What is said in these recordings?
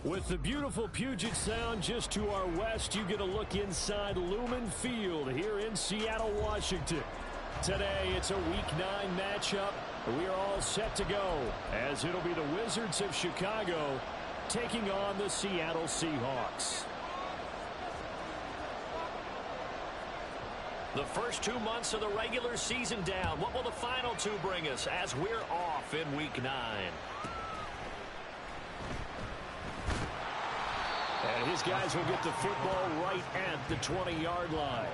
With the beautiful Puget Sound just to our west, you get a look inside Lumen Field here in Seattle, Washington. Today, it's a Week 9 matchup. We are all set to go, as it'll be the Wizards of Chicago taking on the Seattle Seahawks. The first 2 months of the regular season down. What will the final 2 bring us as we're off in Week 9? And his guys will get the football right at the 20-yard line.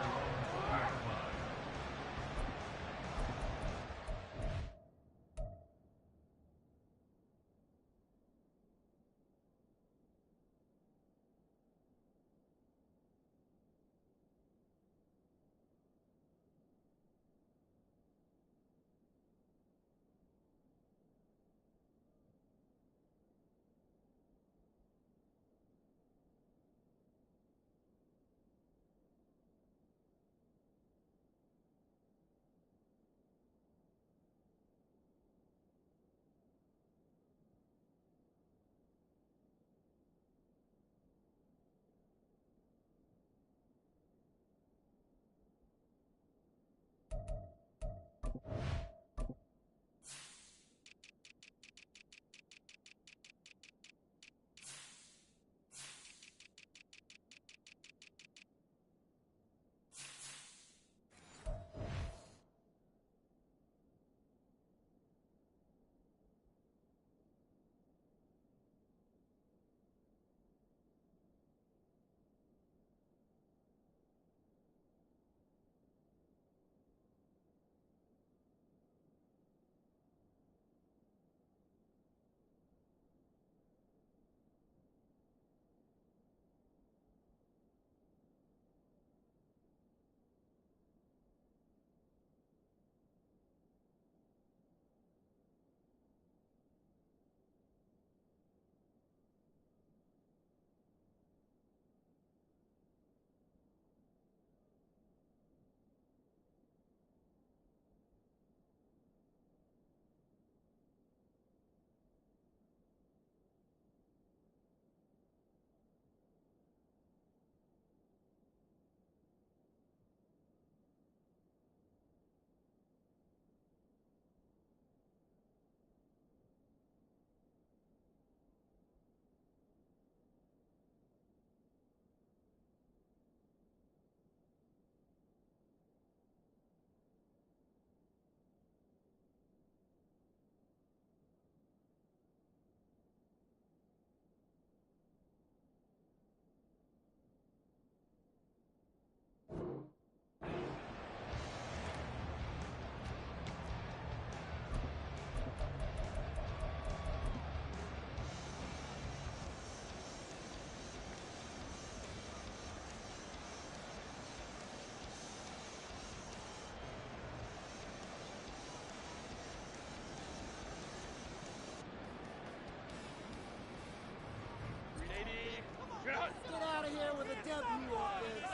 Get out of here with a W on this.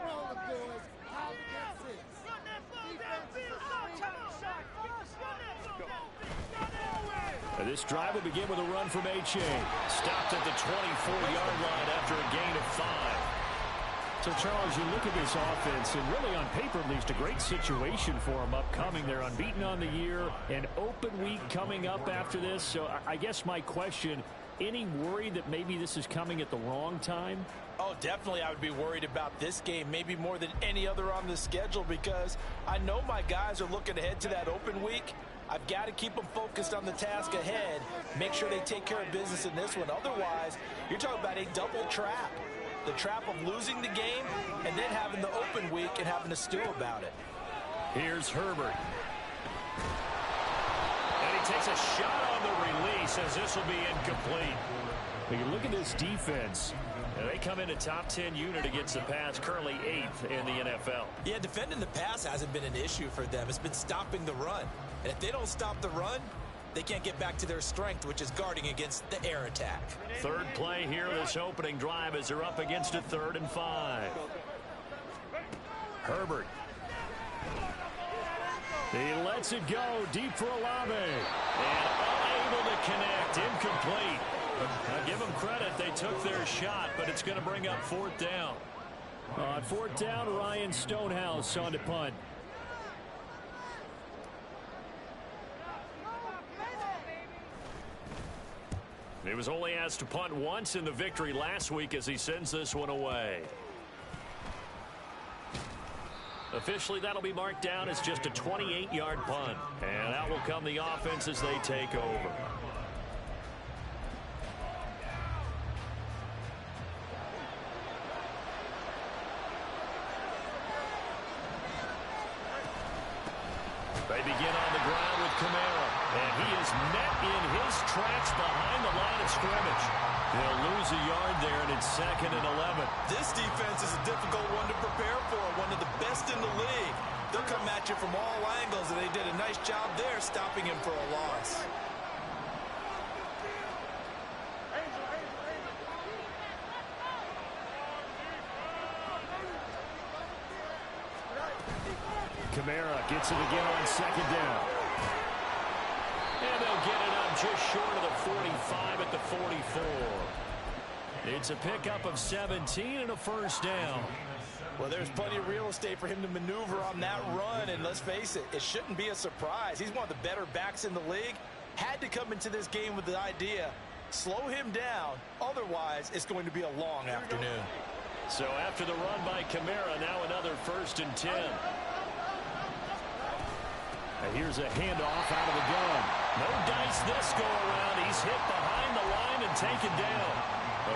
Roll the boys. How gets it? This drive will begin with a run from Achane. Stopped at the 24-yard line after a gain of 5. So, Charles, you look at this offense, and really on paper, at least, a great situation for them upcoming. They're unbeaten on the year, an open week coming up after this. So, I guess my question, any worry that maybe this is coming at the wrong time? Oh, definitely I would be worried about this game, maybe more than any other on the schedule, because I know my guys are looking ahead to that open week. I've got to keep them focused on the task ahead, make sure they take care of business in this one. Otherwise, you're talking about a double trap. The trap of losing the game and then having the open week and having to stew about it. Here's Herbert. And he takes a shot on the release as this will be incomplete. When you look at this defense, they come in a top 10 unit against the pass, currently 8th in the NFL. Yeah, defending the pass hasn't been an issue for them. It's been stopping the run. And if they don't stop the run, they can't get back to their strength, which is guarding against the air attack. Third play here, this opening drive as they're up against a 3rd and 5. Herbert. He lets it go deep for Olave. And unable to connect. Incomplete. I give them credit. They took their shot, but it's going to bring up fourth down. On fourth down, Ryan Stonehouse on to punt. He was only asked to punt once in the victory last week as he sends this one away. Officially, that'll be marked down as just a 28-yard punt. And out will come the offense as they take over. They begin on the ground with Kamara. And he is met in his tracks behind the line of scrimmage. They'll lose a yard there, and it's 2nd and 11. This defense is a difficult one to prepare for, one of the best in the league. They'll come at you from all angles, and they did a nice job there stopping him for a loss. Kamara gets it again on 2nd down. And they'll get it up just short of the 45 at the 44. It's a pickup of 17 and a first down. Well, there's plenty of real estate for him to maneuver on that run, and let's face it, it shouldn't be a surprise. He's one of the better backs in the league. Had to come into this game with the idea, slow him down, otherwise it's going to be a long afternoon. So after the run by Kamara, now another 1st and 10. And here's a handoff out of the gun. No dice this go around. He's hit behind the line and taken down.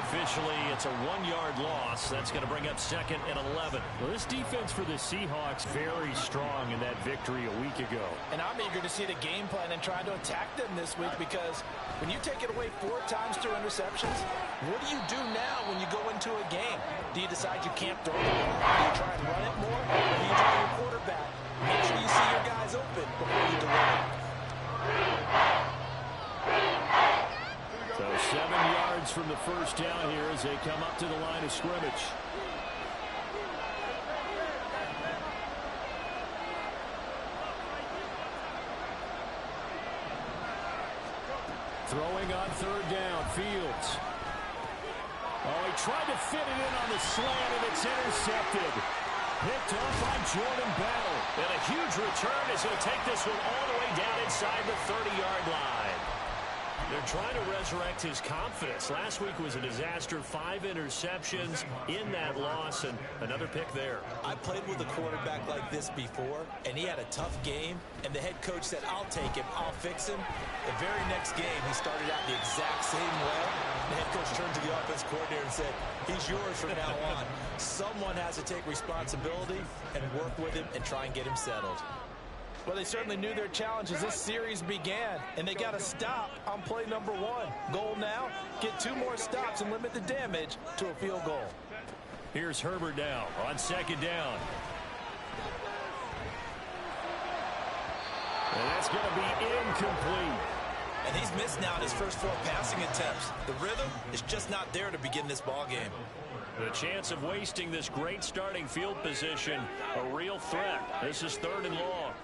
Officially, it's a 1-yard loss. That's going to bring up 2nd and 11. Well, this defense for the Seahawks very strong in that victory a week ago. And I'm eager to see the game plan and try to attack them this week, because when you take it away 4 times through interceptions, what do you do now when you go into a game? Do you decide you can't throw the ball? Do you try and run it more? Or do you try your quarterback? Make sure you see your guys open before you deliver. So 7 yards from the first down here as they come up to the line of scrimmage. Throwing on 3rd down, Fields. Oh, he tried to fit it in on the slant, and it's intercepted. Picked off by Jordan Battle. And a huge return is going to take this one all the way down inside the 30-yard line. They're trying to resurrect his confidence. Last week was a disaster. 5 interceptions in that loss, and another pick there. I played with a quarterback like this before, and he had a tough game, and the head coach said, I'll take him, I'll fix him. The very next game, he started out the exact same way. The head coach turned to the offense coordinator and said, he's yours from now on. Someone has to take responsibility and work with him and try and get him settled. Well, they certainly knew their challenge as this series began, and they got to stop on play number 1. Goal now, get 2 more stops and limit the damage to a field goal. Here's Herbert now on 2nd down. And that's going to be incomplete. And he's missed now in his first 4 passing attempts. The rhythm is just not there to begin this ball game. The chance of wasting this great starting field position, a real threat. This is 3rd and long.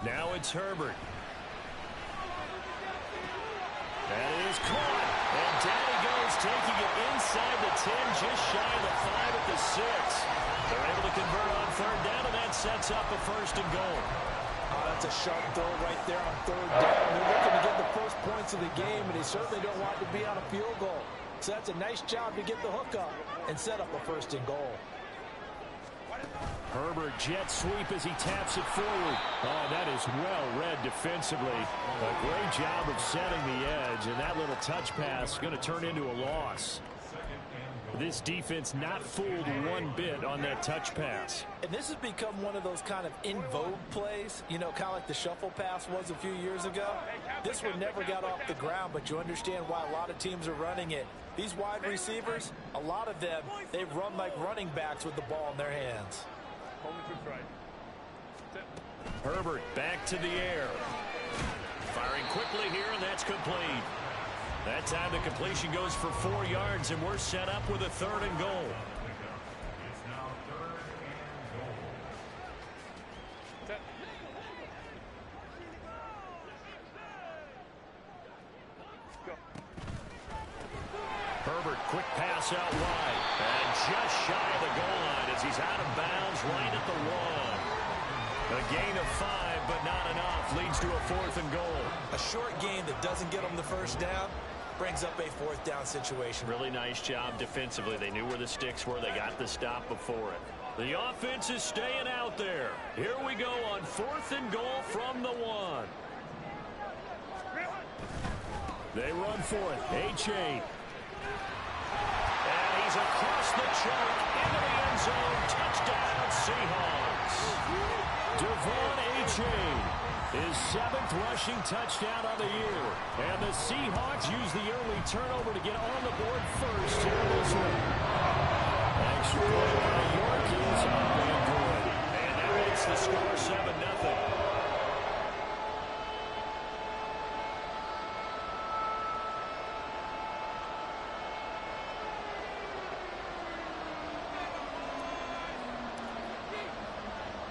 Now it's Herbert. That is caught. And down he goes, taking it inside the 10, just shy of the 5 at the 6. They're able to convert on 3rd down, and that sets up a 1st and goal. Oh, that's a sharp throw right there on 3rd down. They're looking to get the first points of the game, and they certainly don't want to be on a field goal. So that's a nice job to get the hook up and set up a 1st and goal. Herbert jet sweep as he taps it forward. Oh, that is well read defensively. A great job of setting the edge, and that little touch pass is going to turn into a loss. This defense not fooled one bit on that touch pass. And this has become one of those kind of in vogue plays, you know, kind of like the shuffle pass was a few years ago. This one never got off the ground, but you understand why a lot of teams are running it. These wide receivers, a lot of them, they run like running backs with the ball in their hands. Herbert back to the air. Firing quickly here, and that's complete. That time the completion goes for 4 yards, and we're set up with a 3rd and goal. Herbert, quick pass out wide. And just shy of the goal line as he's out of bounds right at the 1. A gain of 5, but not enough. Leads to a 4th and goal. A short gain that doesn't get them the first down brings up a 4th down situation. Really nice job defensively. They knew where the sticks were. They got the stop before it. The offense is staying out there. Here we go on 4th and goal from the 1. They run for it. A-Chain. And he's across the track into the end zone. Touchdown, Seahawks. Devon A-Chain, his 7th rushing touchdown of the year. And the Seahawks use the early turnover to get on the board first here in this one. Extra play by York is up and good. And that makes the score 7-0.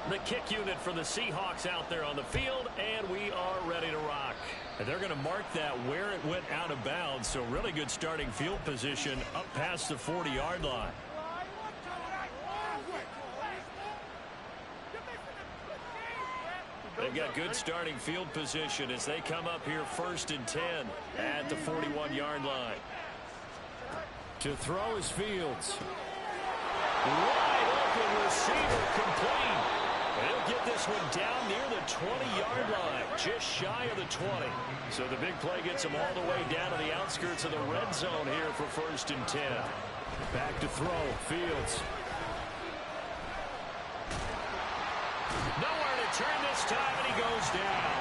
The kick unit for the Seahawks out there on the field, and we are ready to rock. And they're going to mark that where it went out of bounds, so really good starting field position up past the 40-yard line. They've got good starting field position as they come up here 1st and 10 at the 41-yard line. To throw is Fields. Wide open receiver complete. He'll get this one down near the 20-yard line, just shy of the 20. So the big play gets him all the way down to the outskirts of the red zone here for 1st and 10. Back to throw, Fields. Nowhere to turn this time, and he goes down.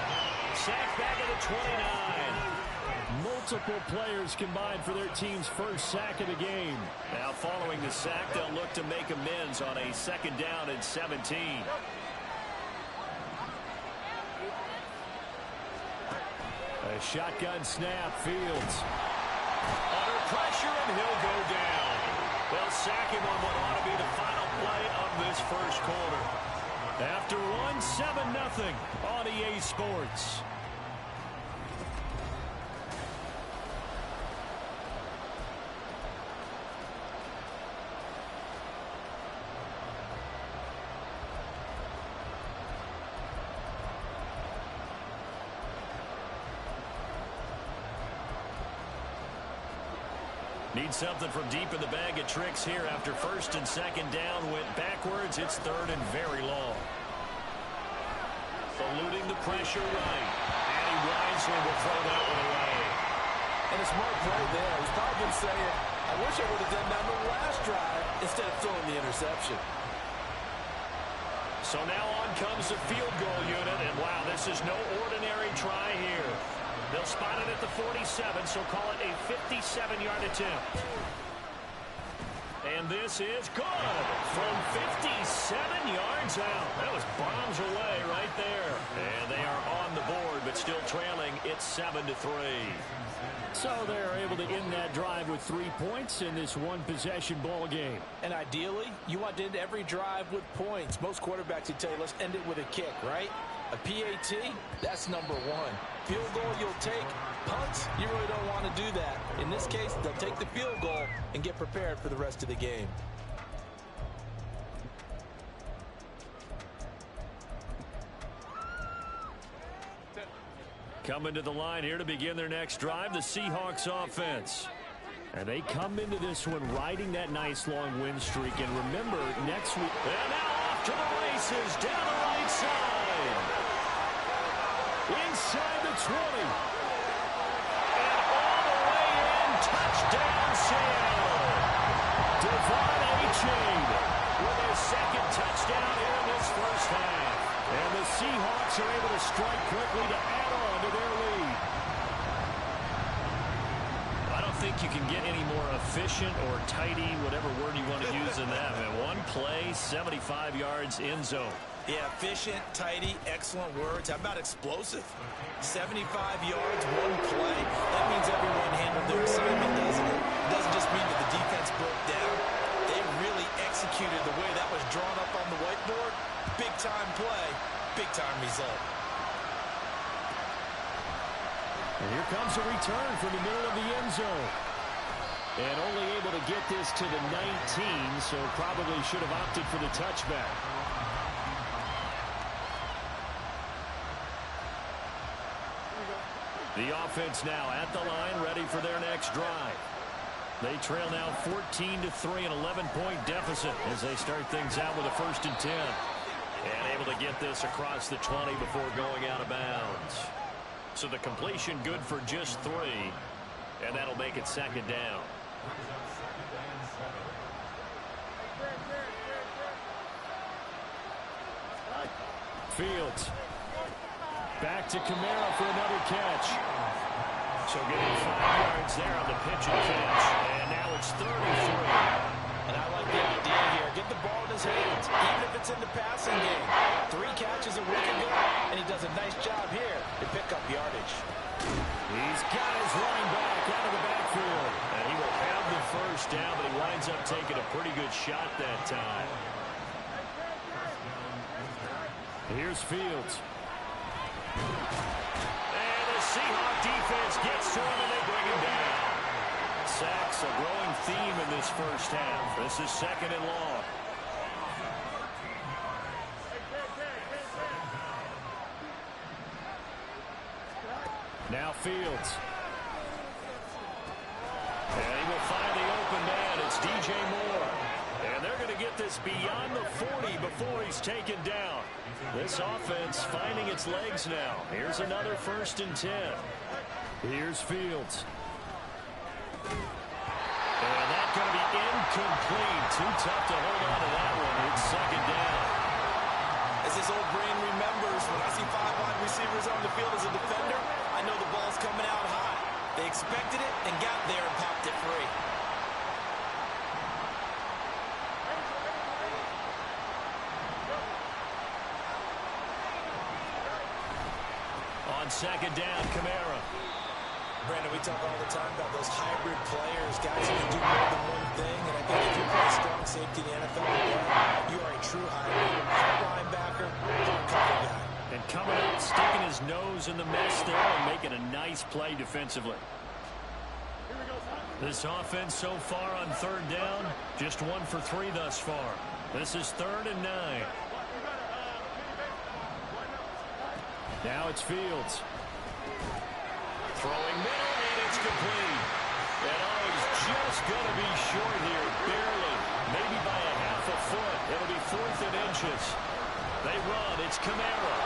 Sacked back at the 29. Multiple players combined for their team's first sack of the game. Now following the sack, they'll look to make amends on a 2nd down and 17. A shotgun snap, Fields. Under pressure, and he'll go down. They'll sack him on what ought to be the final play of this first quarter. After one, 7-0 on EA Sports. Need something from deep in the bag of tricks here after 1st and 2nd down. Went backwards. It's 3rd and very long. Eluding the pressure right. And he wisely will throw that one away. And a smart play there. He's probably been saying, I wish I would have done that on the last drive instead of throwing the interception. So now on comes the field goal unit. And wow, this is no ordinary try here. They'll spot it at the 47, so call it a 57-yard attempt. And this is good from 57 yards out. That was bombs away right there. And they are on the board, but still trailing. It's 7-3. So they're able to end that drive with 3 points in this one-possession ball game. And ideally, you want to end every drive with points. Most quarterbacks would tell you, let's end it with a kick, right? A PAT, that's number 1. Field goal you'll take. Punts, you really don't want to do that. In this case, they'll take the field goal and get prepared for the rest of the game. Coming to the line here to begin their next drive, the Seahawks offense. And they come into this one riding that nice long win streak. And remember, next week... And now off to the races, down the right side. Inside the 20. And all the way in, touchdown Seattle. Devon A-Chain with his 2nd touchdown here in this first half. And the Seahawks are able to strike quickly to add on to their lead. I don't think you can get any more efficient or tidy, whatever word you want to use in that. Man, one play, 75 yards in zone. Yeah, efficient, tidy, excellent words. How about explosive? 75 yards, one play. That means everyone handled their assignment, doesn't it? It doesn't just mean that the defense broke down. They really executed the way that was drawn up on the whiteboard. Big-time play, big-time result. And here comes a return from the middle of the end zone. And only able to get this to the 19, so probably should have opted for the touchback. The offense now at the line, ready for their next drive. They trail now 14-3, an 11-point deficit as they start things out with a 1st and 10. And able to get this across the 20 before going out of bounds. So the completion good for just 3, and that'll make it 2nd down. Fields. Back to Kamara for another catch. So getting 5 yards there on the pitch and catch. And now it's 33. And I like the idea here. Get the ball in his hands, even if it's in the passing game. 3 catches a week ago, and he does a nice job here to pick up yardage. He's got his running back out of the backfield. And he will have the 1st down, but he winds up taking a pretty good shot that time. Here's Fields. And the Seahawks defense gets to him, and they bring him down. Sacks a growing theme in this 1st half. This is 2nd and long. Now Fields. And he will find the open man. It's DJ Moore. And they're going to get this beyond the 40 before he's taken down. This offense finding its legs now. Here's another 1st and 10. Here's Fields. And that's going to be incomplete. Too tough to hold on to that one. It's 2nd down. As his old brain remembers, when I see 5 wide receivers on the field as a defender, I know the ball's coming out high. They expected it and got there and popped it free. On 2nd down, Kamara. Brandon, we talk all the time about those hybrid players, guys who can do more than one thing, and I think if you play strong safety in the NFL today, you are a true hybrid. Hard linebacker, hard cover guy. And coming up, sticking his nose in the mess there and making a nice play defensively. This offense so far on 3rd down, just 1 for 3 thus far. This is 3rd and 9. Now it's Fields. Throwing middle, and it's complete. And he's just going to be short here, barely. Maybe by a half a foot. It'll be 4th and inches. They run. It's Kamara.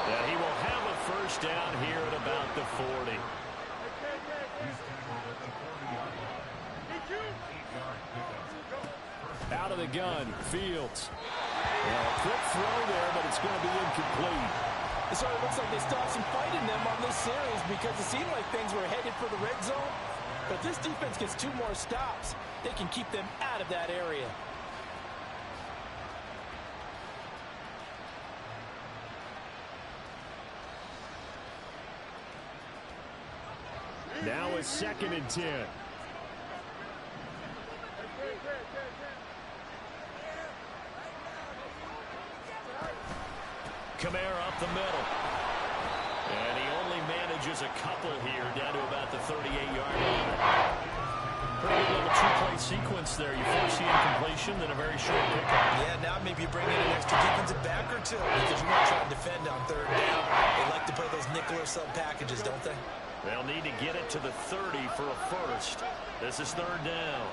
And he will have a 1st down here at about the 40. Out of the gun, Fields. Quick throw there, but it's going to be incomplete. It sort of looks like they stopped some fight in them on this series because it seemed like things were headed for the red zone. But if this defense gets 2 more stops, they can keep them out of that area. Now it's 2nd and 10. Kamara up the middle. And he only manages a couple here down to about the 38-yard line. Pretty good little 2-play sequence there. You force the incompletion, then a very short pickup. Yeah, now maybe you bring in an extra defensive back or 2 because you want to try and defend on 3rd down. They like to play those nickel or sub packages, don't they? They'll need to get it to the 30 for a 1st. This is 3rd down.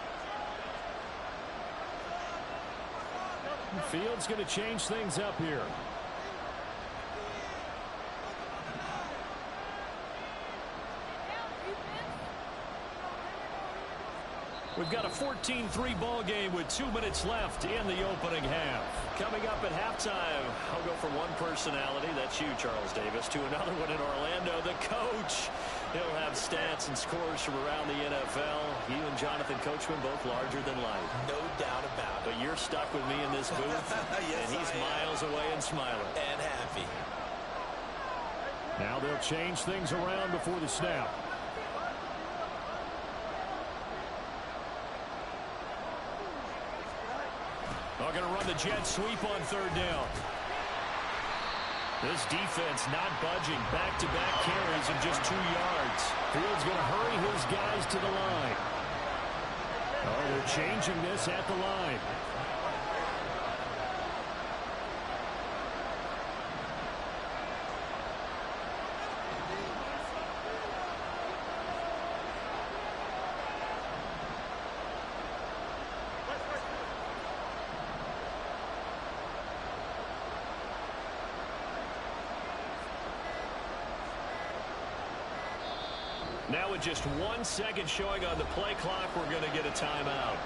Fields going to change things up here. We've got a 14-3 ball game with 2 minutes left in the opening half. Coming up at halftime, I'll go from one personality, that's you, Charles Davis, to another one in Orlando, the coach. He'll have stats and scores from around the NFL. You and Jonathan Coachman both larger than life. No doubt about it. But you're stuck with me in this booth, yes, and he's miles away and smiling. And happy. Now they'll change things around before the snap. They're going to run the jet sweep on third down. This defense not budging. Back-to-back carries of just 2 yards. Field's going to hurry his guys to the line. Oh, they're changing this at the line. Now with just 1 second showing on the play clock, we're going to get a timeout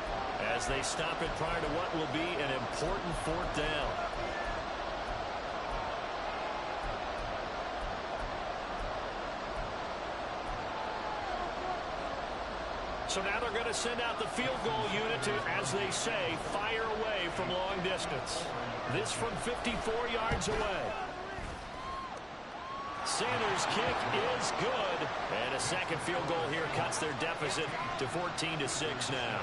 as they stop it prior to what will be an important 4th down. So now they're going to send out the field goal unit to, as they say, fire away from long distance. This from 54 yards away. Sanders' kick is good. And a second field goal here cuts their deficit to 14-6 now.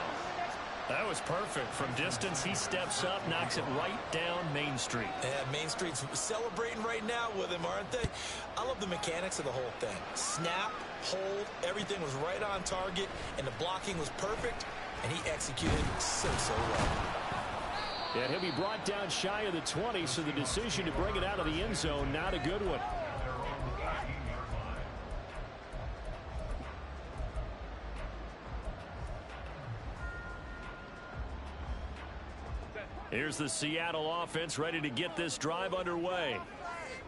That was perfect. From distance, he steps up, knocks it right down Main Street. Yeah, Main Street's celebrating right now with him, aren't they? I love the mechanics of the whole thing. Snap, hold, everything was right on target, and the blocking was perfect, and he executed so well. And he'll be brought down shy of the 20, so the decision to bring it out of the end zone, not a good one. Here's the Seattle offense ready to get this drive underway.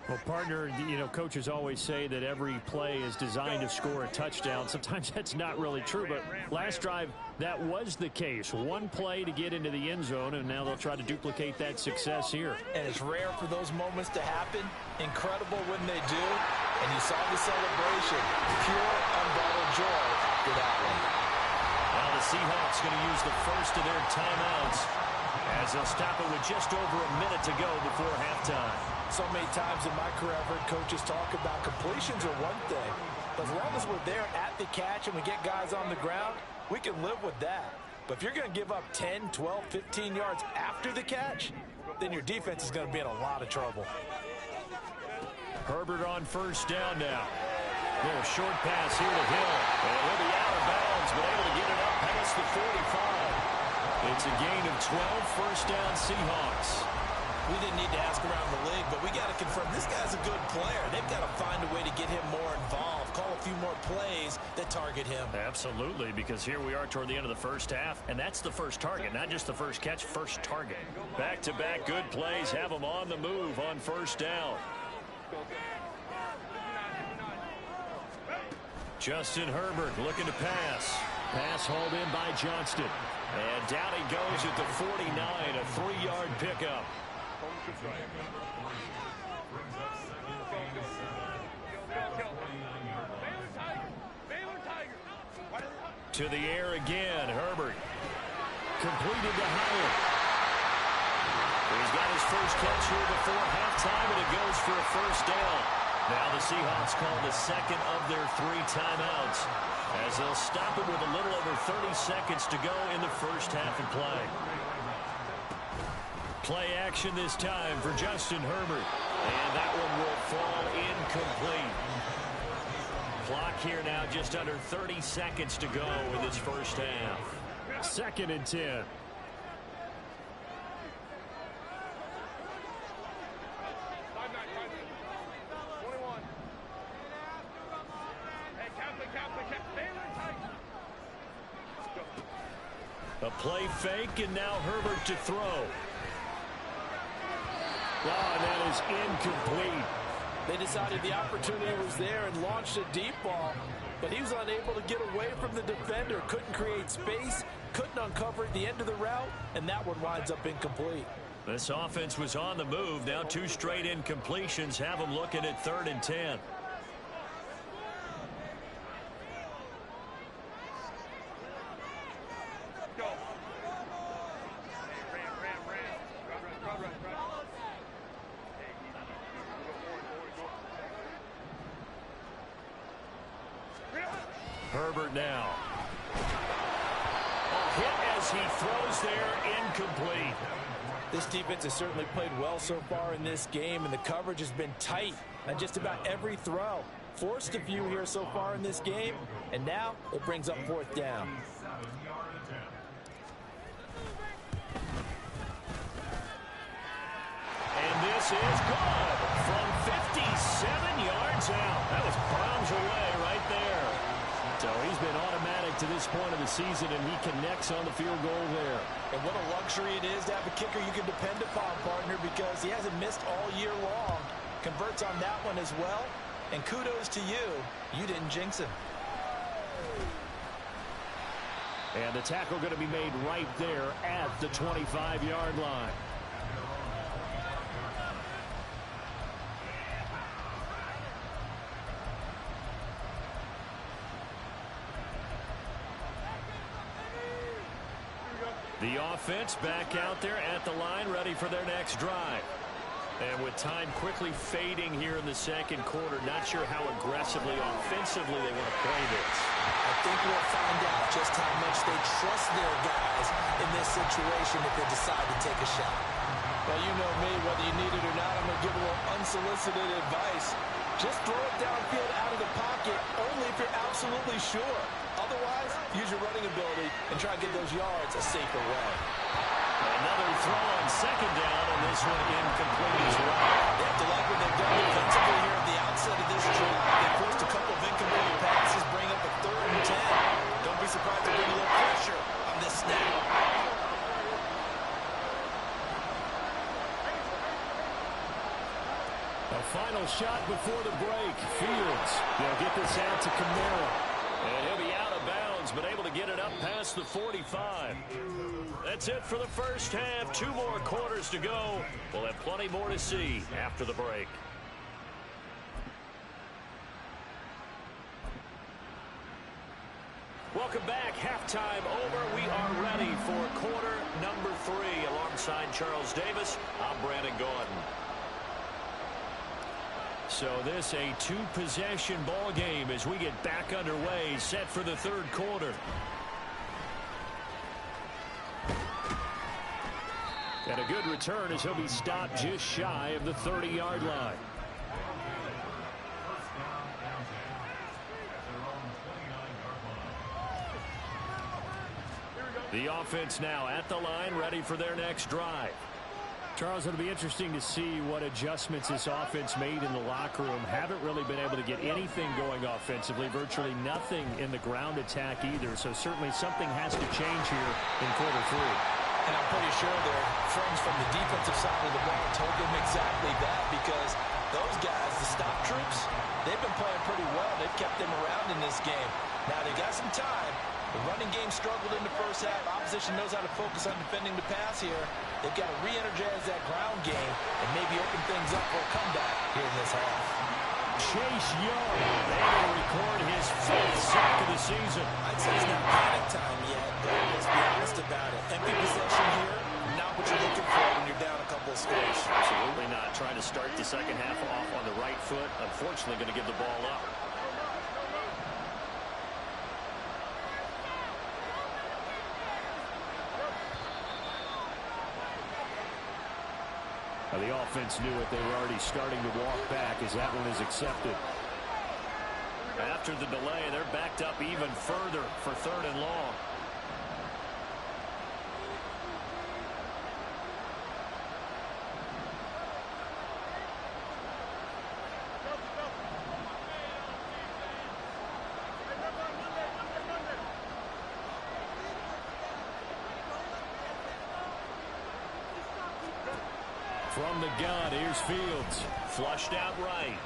Well, partner, you know, coaches always say that every play is designed to score a touchdown. Sometimes that's not really true, but last drive, that was the case. One play to get into the end zone, and now they'll try to duplicate that success here. And it's rare for those moments to happen. Incredible when they do. And you saw the celebration. Pure, unbridled joy for that one. Now the Seahawks going to use the first of their timeouts as they'll stop it with just over a minute to go before halftime. So many times in my career, I've heard coaches talk about completions are one thing. But as long as we're there at the catch and we get guys on the ground, we can live with that. But if you're going to give up 10, 12, 15 yards after the catch, then your defense is going to be in a lot of trouble. Herbert on first down now. Little short pass here to Hill. And he'll be out of bounds, but able to get it up past the 45. It's a gain of 12, first down Seahawks. We didn't need to ask around the league, but we got to confirm this guy's a good player. They've got to find a way to get him more involved, call a few more plays that target him. Absolutely, because here we are toward the end of the first half, and that's the first target, not just the first catch, first target. Back-to-back good plays have them on the move on first down. Justin Herbert looking to pass. Pass hauled in by Johnston. And down he goes at the 49, a 3-yard pickup. To the air again, Herbert. Completed to Howard. He's got his first catch here before halftime, and it goes for a first down. Now the Seahawks call the second of their 3 timeouts, as they'll stop it with a little over 30 seconds to go in the first half of play. Play action this time for Justin Herbert, and that one will fall incomplete. Clock here now just under 30 seconds to go in this first half. 2nd and 10. A play fake, and now Herbert to throw. Oh, that is incomplete. They decided the opportunity was there and launched a deep ball, but he was unable to get away from the defender, couldn't create space, couldn't uncover at the end of the route, and that one winds up incomplete. This offense was on the move. Now 2 straight incompletions have them looking at 3rd and 10. Herbert now. A hit as he throws there, incomplete. This defense has certainly played well so far in this game, and the coverage has been tight on just about every throw. Forced a few here so far in this game, and now it brings up 4th down. And this is good from 57 yards out. That was bombs away right there. So he's been automatic to this point of the season, and he connects on the field goal there. And what a luxury it is to have a kicker you can depend upon, partner, because he hasn't missed all year long. Converts on that one as well. And kudos to you. You didn't jinx him. And the tackle going to be made right there at the 25-yard line. The offense back out there at the line, ready for their next drive. And with time quickly fading here in the second quarter, not sure how aggressively, offensively they want to play this. I think we'll find out just how much they trust their guys in this situation if they decide to take a shot. Well, you know me, whether you need it or not, I'm going to give a little unsolicited advice. Just throw it downfield out of the pocket, only if you're absolutely sure. Otherwise, use your running ability and try to get those yards a safer way. Another throw on second down, and this one incomplete as well. They have to like what they've done defensively here at the outset of this drive. They forced a couple of incomplete passes, bring up a 3rd and 10. Don't be surprised to bring a little pressure on this snap. A final shot before the break. Fields, they'll get this out to Kamara. And he'll be out of bounds, but able to get it up past the 45. That's it for the first half. 2 more quarters to go. We'll have plenty more to see after the break. Welcome back. Halftime over. We are ready for quarter number 3. Alongside Charles Davis, I'm Brandon Gaudin. So this a 2-possession ball game as we get back underway, set for the 3rd quarter. And a good return as he'll be stopped just shy of the 30-yard line. The offense now at the line, ready for their next drive. Charles, it'll be interesting to see what adjustments this offense made in the locker room. Haven't really been able to get anything going offensively, virtually nothing in the ground attack either. So certainly something has to change here in quarter 3. And I'm pretty sure their friends from the defensive side of the ball told them exactly that, because those guys, the stop troops, they've been playing pretty well. They've kept them around in this game. Now they got some time. The running game struggled in the first half. Opposition knows how to focus on defending the pass here. They've got to re-energize that ground game and maybe open things up for a comeback here in this half. Chase Young able to record his 5th sack of the season. I'd say it's not panic time yet, but let's be honest about it. Empty possession here, not what you're looking for when you're down a couple of scores. Absolutely not. Trying to start the second half off on the right foot. Unfortunately, going to give the ball up. The offense knew it. They were already starting to walk back as that one is accepted. After the delay, they're backed up even further for 3rd and long. From the gun, here's Fields. Flushed out right.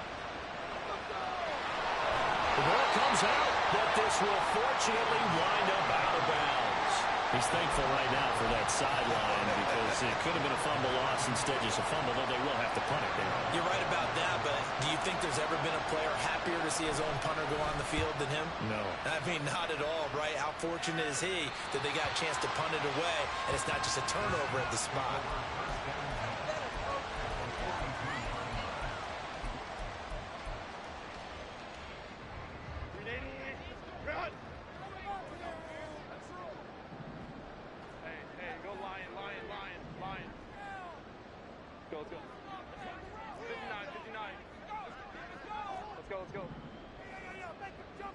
The ball comes out, but this will fortunately wind up out of bounds. He's thankful right now for that sideline because it could have been a fumble loss, instead just a fumble, though they will have to punt it down. You're right about that, but do you think there's ever been a player happier to see his own punter go on the field than him? No. I mean, not at all, right? How fortunate is he that they got a chance to punt it away, and it's not just a turnover at the spot. Run!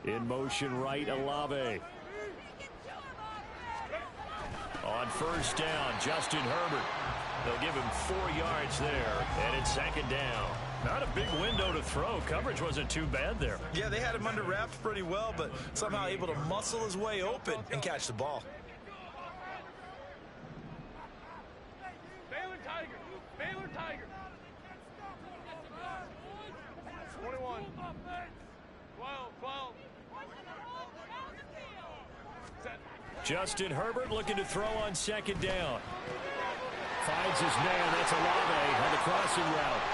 In motion right, Olave. On first down, Justin Herbert. They'll give him 4 yards there, and it's second down. Not a big window to throw. Coverage wasn't too bad there. Yeah, they had him under wraps pretty well, but somehow able to muscle his way open and catch the ball. Baylor Tiger. Baylor Tiger. 21. 12. Justin Herbert looking to throw on second down. Finds his man. That's Olave on the crossing route.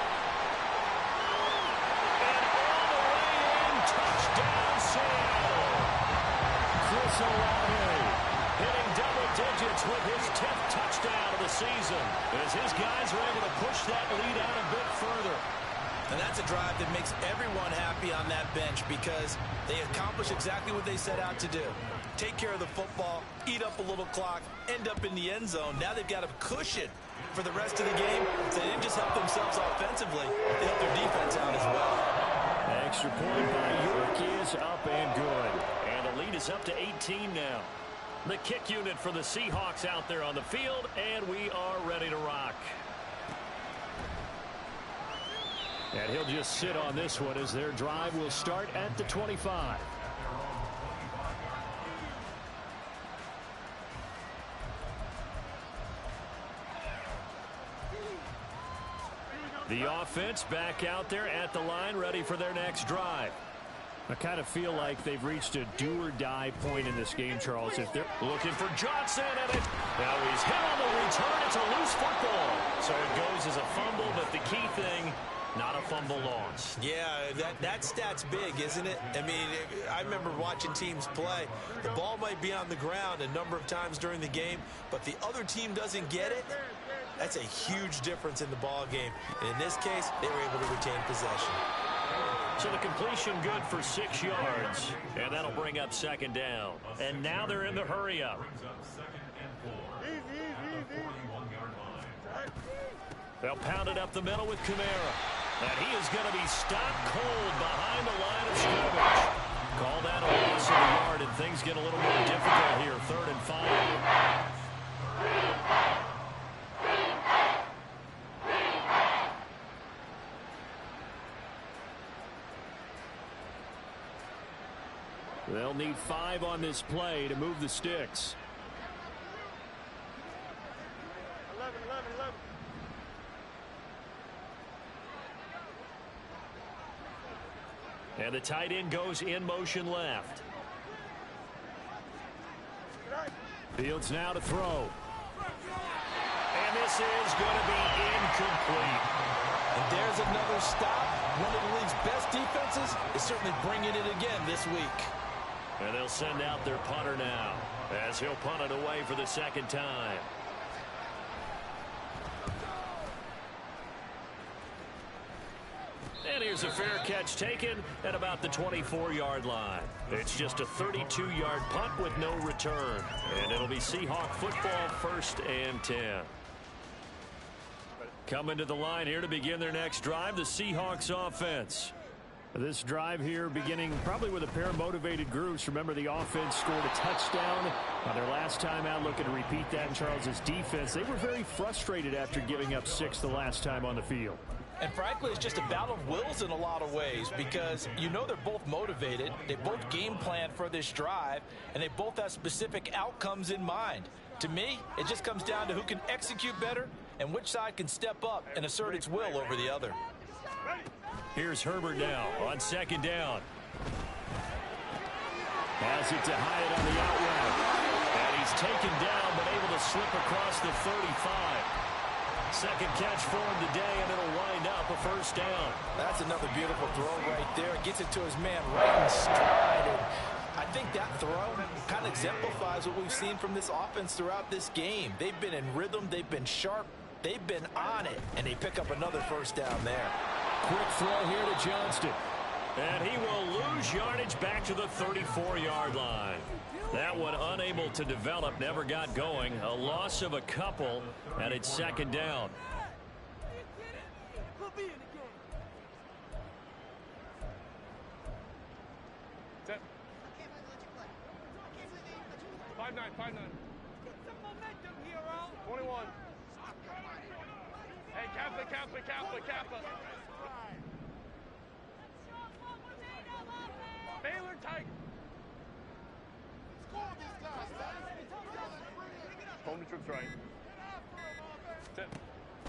And all the way in. Touchdown, Seattle. Chris Olave hitting double digits with his 10th touchdown of the season as his guys are able to push that lead out a bit further. And that's a drive that makes everyone happy on that bench because they accomplish exactly what they set out to do. Take care of the football, eat up a little clock, end up in the end zone. Now they've got a cushion for the rest of the game. So they didn't just help themselves offensively, they helped their defense out as well. Extra point by York is up and good. And the lead is up to 18 now. The kick unit for the Seahawks out there on the field, and we are ready to rock. And he'll just sit on this one as their drive will start at the 25. The offense back out there at the line, ready for their next drive. I kind of feel like they've reached a do-or-die point in this game, Charles. If they're looking for Johnson, and now he's hit on the return. It's a loose football. So it goes as a fumble, but the key thing, not a fumble loss. Yeah, that stat's big, isn't it? I mean, I remember watching teams play. The ball might be on the ground a number of times during the game, but the other team doesn't get it. That's a huge difference in the ball game. And in this case, they were able to retain possession. So the completion good for 6 yards, and that'll bring up second down. And now they're in the hurry-up. They'll pound it up the middle with Kamara. And he is going to be stopped cold behind the line of scrimmage. Call that a loss of a yard, and things get a little more difficult here. 3rd and 5. They'll need 5 on this play to move the sticks. 11. And the tight end goes in motion left. Fields now to throw. And this is going to be incomplete. And there's another stop. One of the league's best defenses is certainly bringing it again this week. And they'll send out their punter now as he'll punt it away for the second time. And here's a fair catch taken at about the 24-yard line. It's just a 32-yard punt with no return. And it'll be Seahawk football, 1st and 10. Coming to the line here to begin their next drive, the Seahawks offense. This drive here beginning probably with a pair of motivated groups. Remember, the offense scored a touchdown on their last time out, looking to repeat that in Charles's defense. They were very frustrated after giving up 6 the last time on the field. And frankly, it's just a battle of wills in a lot of ways because you know they're both motivated. They both game plan for this drive, and they both have specific outcomes in mind. To me, it just comes down to who can execute better and which side can step up and assert its will over the other. Here's Herbert now on second down. Has it to Hyatt on the out route. And he's taken down but able to slip across the 35. Second catch for him today, and it'll wind up a 1st down. That's another beautiful throw right there. Gets it to his man right in stride. And I think that throw kind of exemplifies what we've seen from this offense throughout this game. They've been in rhythm. They've been sharp. They've been on it, and they pick up another 1st down there. Quick throw here to Johnston. And he will lose yardage back to the 34-yard line. That one unable to develop, never got going. A loss of a couple, and it's second down. Set. 5-9, 5-9. 21. Hey, Kappa. Baylor Tiger. Score these guys, man. Home to trips right. Set.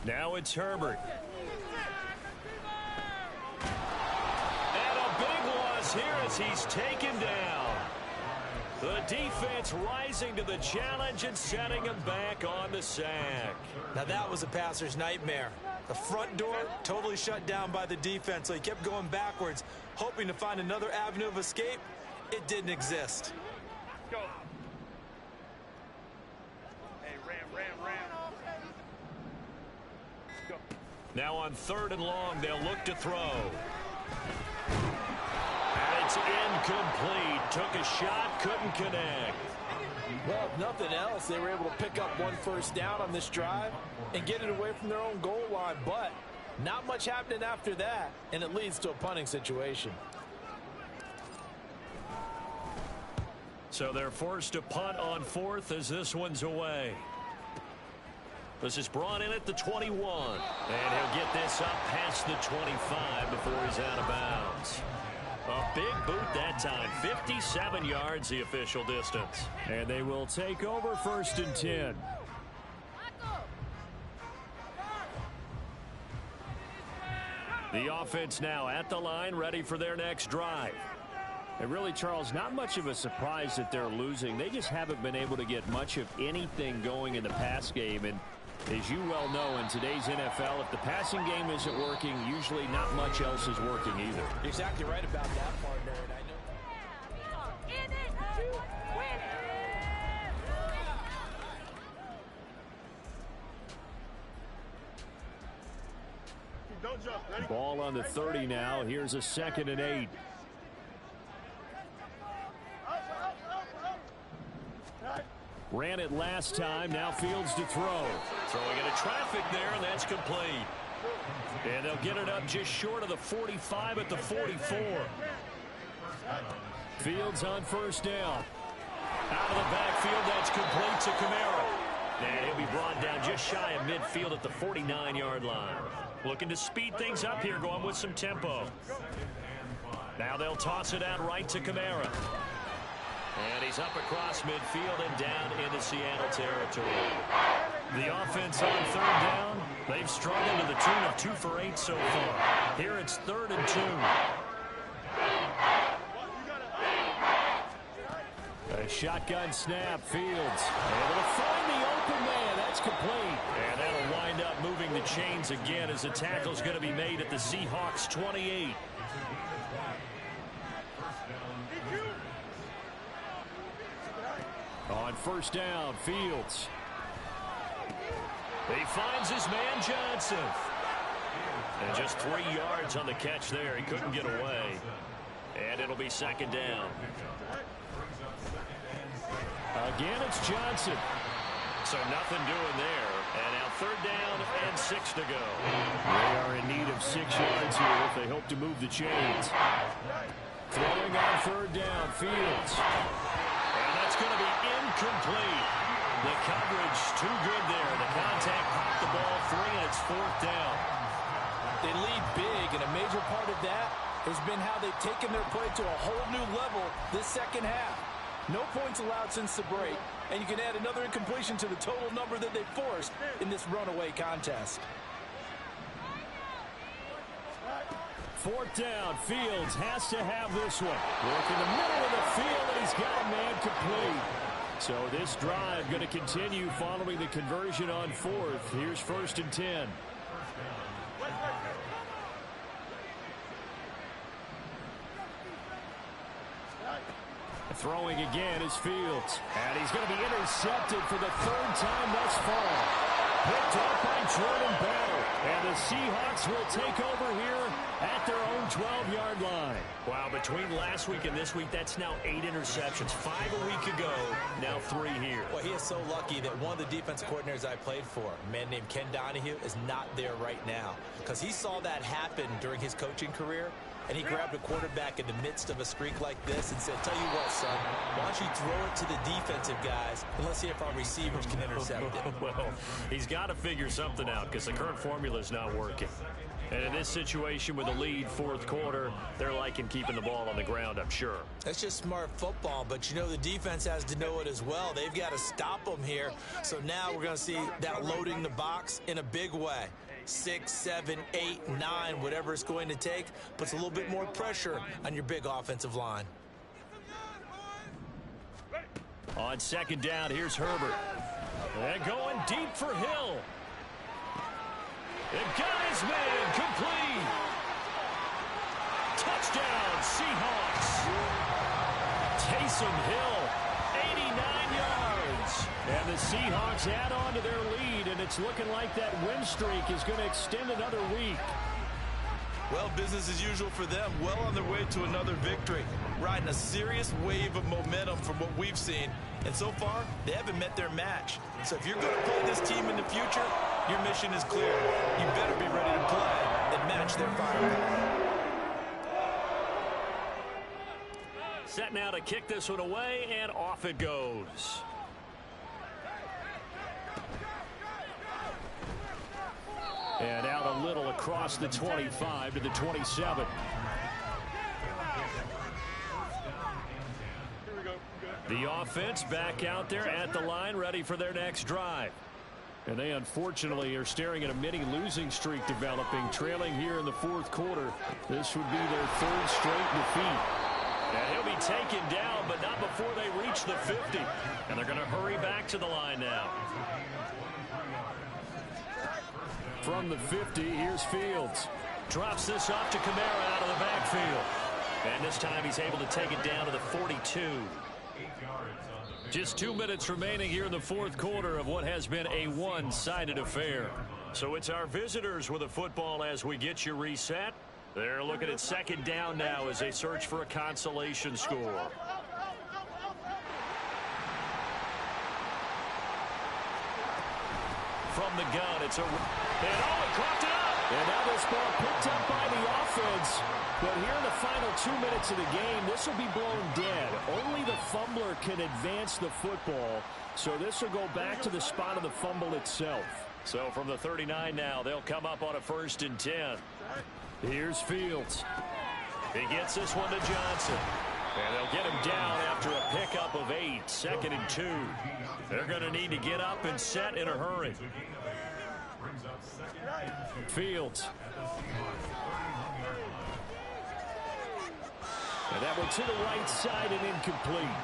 Now it's Herbert. And a big loss here as he's taken down. The defense rising to the challenge and setting him back on the sack. Now that was a passer's nightmare. The front door totally shut down by the defense, so he kept going backwards, hoping to find another avenue of escape. It didn't exist. Go. Hey, ram. Go. Now on 3rd and long, they'll look to throw. And it's incomplete. Took a shot, couldn't connect. Well, if nothing else, they were able to pick up 1 first down on this drive and get it away from their own goal line. But not much happening after that, and it leads to a punting situation. So they're forced to punt on 4th as this one's away. This is brought in at the 21. And he'll get this up past the 25 before he's out of bounds. A big boot that time. 57 yards the official distance. And they will take over 1st and 10. The offense now at the line, ready for their next drive. And really, Charles, not much of a surprise that they're losing. They just haven't been able to get much of anything going in the pass game. And as you well know, in today's NFL, if the passing game isn't working, usually not much else is working either. You're exactly right about that, partner. And I know. Don't jump. Ready? Ball on the 30 now. Here's a 2nd and 8. Ran it last time. Now Fields to throw. Throwing into traffic there, and that's complete. And they'll get it up just short of the 45 at the 44. Fields on 1st down. Out of the backfield, that's complete to Kamara. And he'll be brought down just shy of midfield at the 49-yard line. Looking to speed things up here, going with some tempo. Now they'll toss it out right to Kamara. And he's up across midfield and down into Seattle territory. The offense on 3rd down, they've struggled to the tune of 2 for 8 so far. Here it's 3rd and 2. A shotgun snap, Fields able to find the open man. That's complete. And that'll wind up moving the chains again as the tackle's going to be made at the Seahawks 28. On 1st down, Fields. He finds his man Johnson. And just 3 yards on the catch there. He couldn't get away. And it'll be 2nd down. Again, it's Johnson. So nothing doing there. And now 3rd down and 6 to go. They are in need of 6 yards here if they hope to move the chains. Throwing on 3rd down, Fields. And that's going to be incomplete. The coverage too good there. The contact popped the ball free, and it's 4th down. They lead big, and a major part of that has been how they've taken their play to a whole new level this 2nd half. No points allowed since the break, and you can add another incompletion to the total number that they forced in this runaway contest. 4th down, Fields has to have this one. Work in the middle of the field, and he's got a man complete. So this drive going to continue following the conversion on 4th. Here's 1st and 10. Throwing again is Fields. And he's going to be intercepted for the 3rd time thus far. Picked up by Jordan Bell. And the Seahawks will take over here at their own 12-yard line. Wow, between last week and this week, that's now 8 interceptions. 5 a week ago, now 3 here. Well, he is so lucky that one of the defense coordinators I played for, a man named Ken Donahue, is not there right now. Because he saw that happen during his coaching career, and he grabbed a quarterback in the midst of a streak like this and said, tell you what, son, why don't you throw it to the defensive guys and let's see if our receivers can intercept it. Well, he's got to figure something out because the current formula is not working. And in this situation with a lead fourth quarter, they're liking keeping the ball on the ground, I'm sure. That's just smart football, but you know the defense has to know it as well. They've got to stop them here. So now we're going to see that loading the box in a big way. 6, 7, 8, 9, whatever it's going to take, puts a little bit more pressure on your big offensive line. On second down, here's Herbert. And going deep for Hill. They've got his man complete. Touchdown, Seahawks. Taysom Hill, 89 yards. And the Seahawks add on to their lead, and it's looking like that win streak is going to extend another week. Well, business as usual for them. Well on their way to another victory. Riding a serious wave of momentum from what we've seen. And so far, they haven't met their match. So if you're going to play this team in the future, your mission is clear. You better be ready to play and match their firepower. Set now to kick this one away, and off it goes. And out a little across the 25 to the 27. The offense back out there at the line, ready for their next drive. And they unfortunately are staring at a mini losing streak developing, trailing here in the fourth quarter. This would be their third straight defeat. And he'll be taken down, but not before they reach the 50. And they're going to hurry back to the line now. From the 50, here's Fields. Drops this off to Kamara out of the backfield. And this time he's able to take it down to the 42. Just 2 minutes remaining here in the fourth quarter of what has been a one-sided affair. So it's our visitors with the football as we get you reset. They're looking at second down now as they search for a consolation score. From the gun, it's a... And he caught it up! And now this ball picked up by the offense. But here in the final 2 minutes of the game, this will be blown dead. Only the fumbler can advance the football. So this will go back to the spot of the fumble itself. So from the 39 now, they'll come up on a 1st and 10. Here's Fields. He gets this one to Johnson. And they'll get him down after a pickup of 8. 2nd and 2. They're going to need to get up and set in a hurry. Fields. And that one to the right side and incomplete.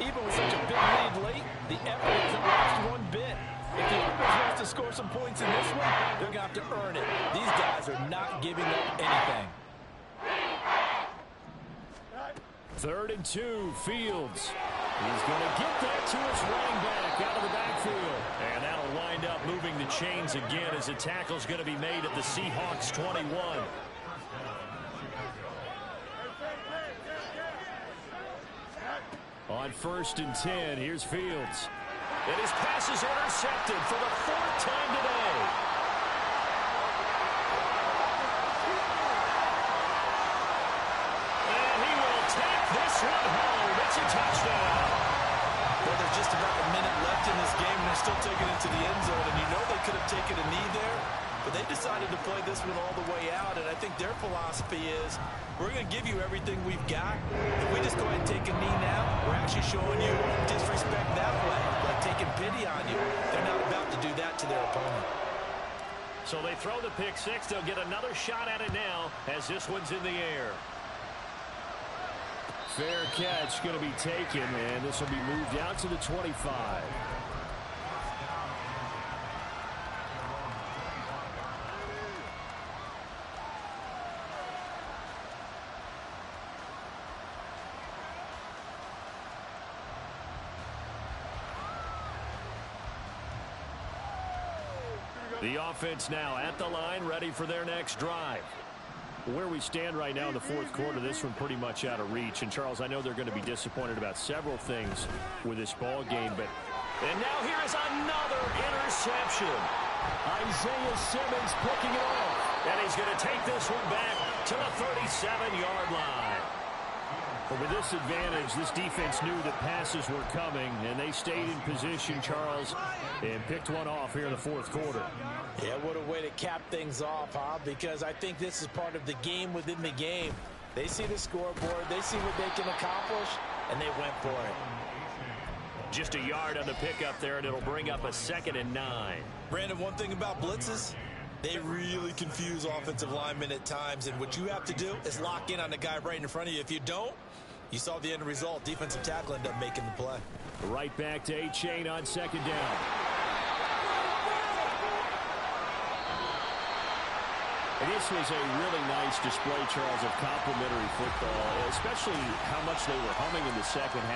Even with such a big lead late, the effort hasn't lost one bit. If the offense wants to score some points in this one, they're going to have to earn it. These guys are not giving up anything. 3rd and 2, Fields. He's going to get that to his running back out of the backfield. And that'll wind up moving the chains again as the tackle's going to be made at the Seahawks 21. On 1st and 10, here's Fields. And his pass is intercepted for the 4th time today. And he will take this one home. It's a touchdown. Well, there's just about a minute left in this game, and they're still taking it to the end zone. And you know they could have taken a knee there, but they decided to play this one all the way out. And I think their philosophy is, we're going to give you everything we've got. If we just go ahead and take a knee now, we're actually showing you disrespect that way, like taking pity on you. They're not about to do that to their opponent. So they throw the pick six. They'll get another shot at it now as this one's in the air. Fair catch going to be taken, and this will be moved out to the 25. The offense now at the line, ready for their next drive. Where we stand right now in the fourth quarter, this one pretty much out of reach. And, Charles, I know they're going to be disappointed about several things with this ball game. And now here is another interception. Isaiah Simmons picking it off. And he's going to take this one back to the 37-yard line. But with this advantage, this defense knew that passes were coming, and they stayed in position, Charles, and picked one off here in the fourth quarter. Yeah, what a way to cap things off, huh? Because I think this is part of the game within the game. They see the scoreboard, they see what they can accomplish, and they went for it. Just a yard on the pickup there, and it'll bring up a 2nd and 9. Brandon, one thing about blitzes, they really confuse offensive linemen at times, and what you have to do is lock in on the guy right in front of you. If you don't, you saw the end result. Defensive tackle ended up making the play. Right back to A-Chain on 2nd down. And this was a really nice display, Charles, of complimentary football, especially how much they were humming in the second half.